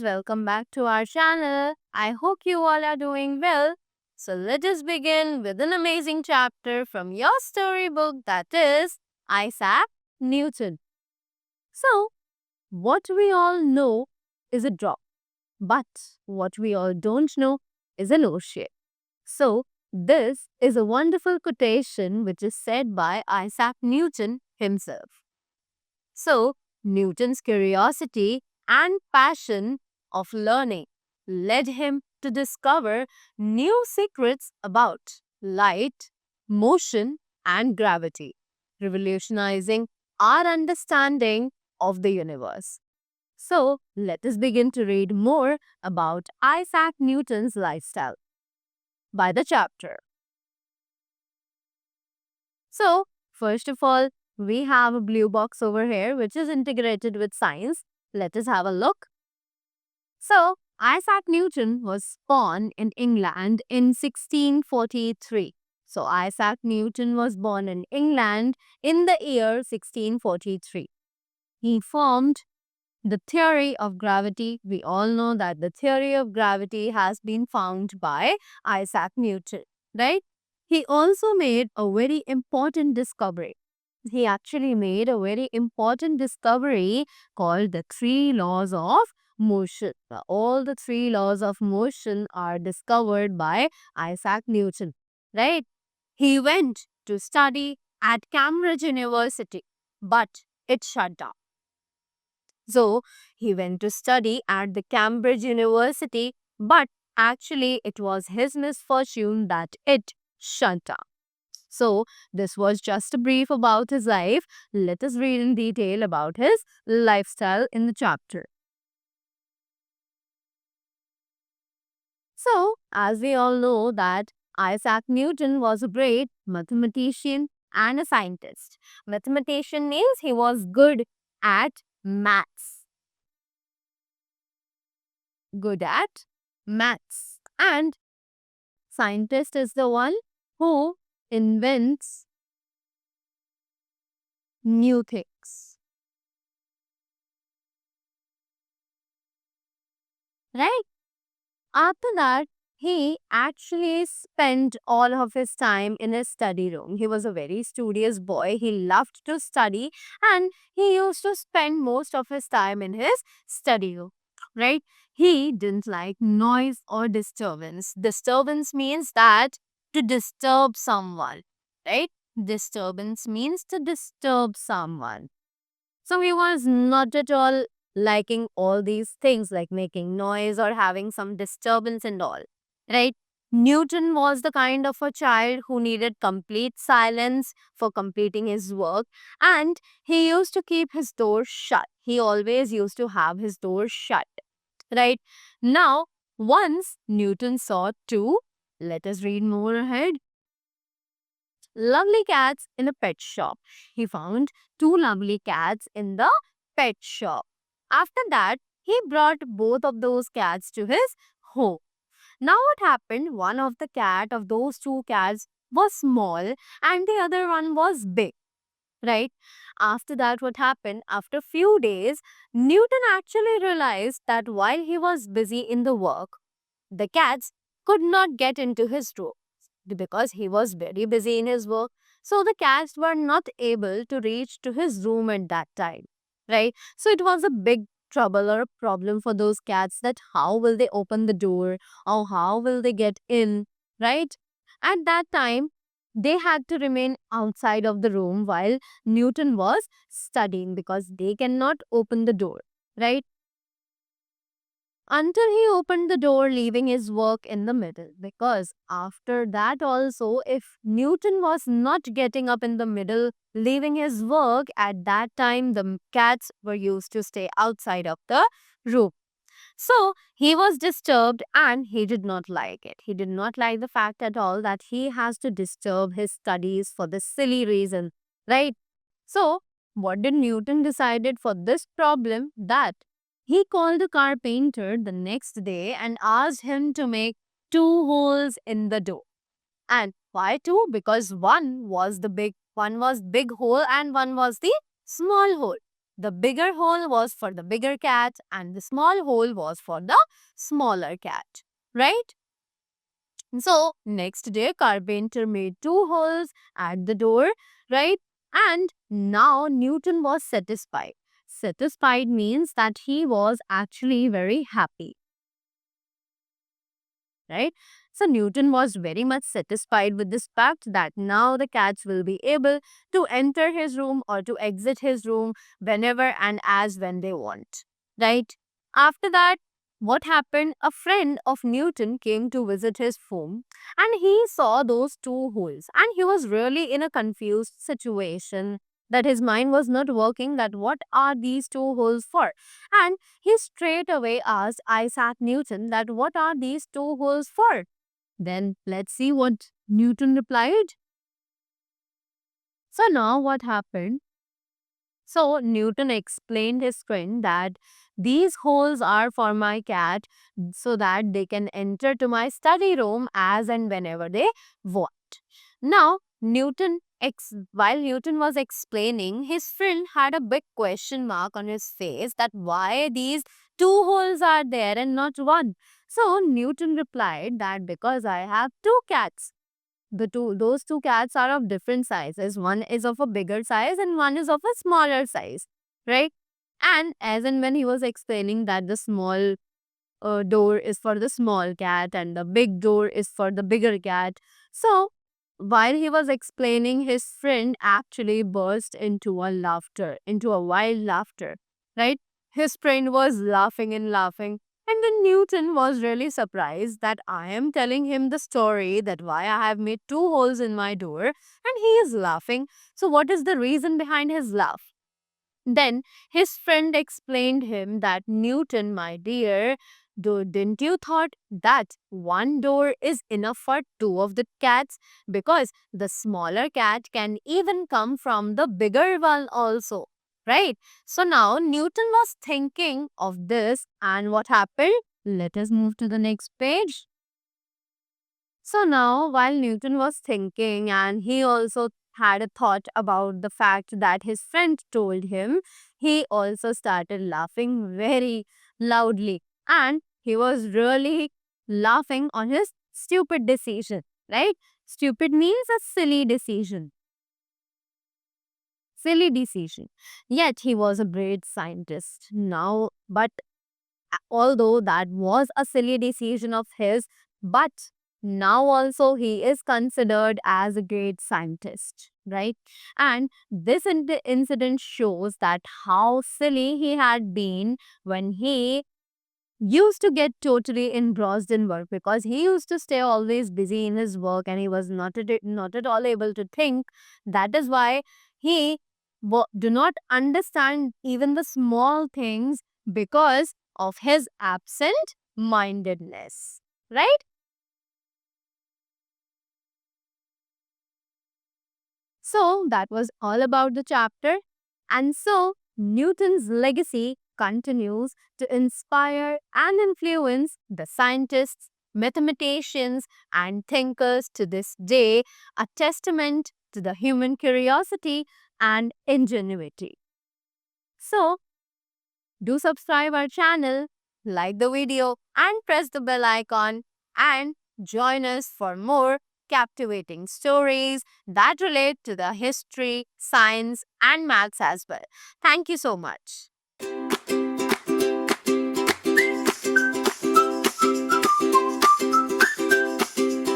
welcome back to our channel. I hope you all are doing well. So let us begin with an amazing chapter from your storybook, that is Isaac Newton. So, what we all know is a drop, but what we all don't know is an ocean. So, this is a wonderful quotation which is said by Isaac Newton himself. So, Newton's curiosity and passion of learning led him to discover new secrets about light, motion, and gravity, revolutionizing our understanding of the universe. So, let us begin to read more about Isaac Newton's lifestyle by the chapter. So, first of all, we have a blue box over here which is integrated with science. Let us have a look. So, Isaac Newton was born in England in 1643. So, Isaac Newton was born in England in the year 1643. He formed the theory of gravity. We all know that the theory of gravity has been found by Isaac Newton, right? He also made a very important discovery. He actually made a very important discovery called the three laws of motion. All the three laws of motion are discovered by Isaac Newton, right? He went to study at Cambridge University, but it shut down. So he went to study at the Cambridge University, but actually it was his misfortune that it shut down. So this was just a brief about his life. Let us read in detail about his lifestyle in the chapter. So, as we all know that Isaac Newton was a great mathematician and a scientist. Mathematician means he was good at maths. Good at maths. And scientist is the one who invents new things. Right? After that, he actually spent all of his time in his study room. He was a very studious boy. He loved to study and he used to spend most of his time in his study room. Right? He didn't like noise or disturbance. Disturbance means that to disturb someone. Right? Disturbance means to disturb someone. So he was not at all liking all these things like making noise or having some disturbance and all, right? Newton was the kind of a child who needed complete silence for completing his work, and he used to keep his door shut. He always used to have his door shut, right? Now, once Newton saw two, let us read more ahead, lovely cats in a pet shop. He found two lovely cats in the pet shop. After that, he brought both of those cats to his home. Now, what happened? One of the cat of those two cats was small and the other one was big, right? After that, what happened? After few days, Newton actually realized that while he was busy in the work, the cats could not get into his room because he was very busy in his work. So the cats were not able to reach to his room at that time, right? So it was a big trouble or a problem for those cats that how will they open the door or how will they get in, right? At that time, they had to remain outside of the room while Newton was studying because they cannot open the door, right? Until he opened the door, leaving his work in the middle. Because after that, also, if Newton was not getting up in the middle, leaving his work, at that time the cats were used to stay outside of the room. So he was disturbed and he did not like it. He did not like the fact at all that he has to disturb his studies for this silly reason, right? So, what did Newton decided for this problem? That he called the carpenter the next day and asked him to make two holes in the door. And why two? Because one was big hole and one was the small hole. the bigger hole was for the bigger cat and the small hole was for the smaller cat, right? So, next day, carpenter made two holes at the door, right? And now Newton was satisfied. Satisfied means that he was actually very happy, right? So Newton was very much satisfied with this fact that now the cats will be able to enter his room or to exit his room whenever and as when they want, right? After that, what happened? A friend of Newton came to visit his home and he saw those two holes and he was really in a confused situation that his mind was not working that what are these two holes for, and he straight away asked Isaac Newton that what are these two holes for. Then let's see what Newton replied. So now what happened? So Newton explained his friend that these holes are for my cat so that they can enter to my study room as and whenever they want. Now while Newton was explaining, his friend had a big question mark on his face that why these two holes are there and not one. So Newton replied that because I have two cats, those two cats are of different sizes. One is of a bigger size and one is of a smaller size, right? And as and when he was explaining that the small door is for the small cat and the big door is for the bigger cat. So while he was explaining, his friend actually burst into a wild laughter, right? His friend was laughing and laughing. And then Newton was really surprised that I am telling him the story that why I have made two holes in my door and he is laughing. So what is the reason behind his laugh? Then his friend explained him that Newton, my dear, didn't you thought that one door is enough for two of the cats? Because the smaller cat can even come from the bigger one also. Right? So now Newton was thinking of this and what happened? Let us move to the next page. So now, while Newton was thinking, and he also had a thought about the fact that his friend told him, he also started laughing very loudly. And he was really laughing on his stupid decision, right? Stupid means a silly decision. Silly decision. Yet he was a great scientist now, but although that was a silly decision of his, but now also he is considered as a great scientist, right? And this incident shows that how silly he had been when he used to get totally engrossed in work, because he used to stay always busy in his work and he was not at all able to think. That is why he do not understand even the small things because of his absent mindedness, right? So that was all about the chapter. And so Newton's legacy continues to inspire and influence the scientists, mathematicians, and thinkers to this day, a testament to the human curiosity and ingenuity. So, do subscribe our channel, like the video, and press the bell icon, and join us for more captivating stories that relate to the history, science, and maths as well. Thank you so much.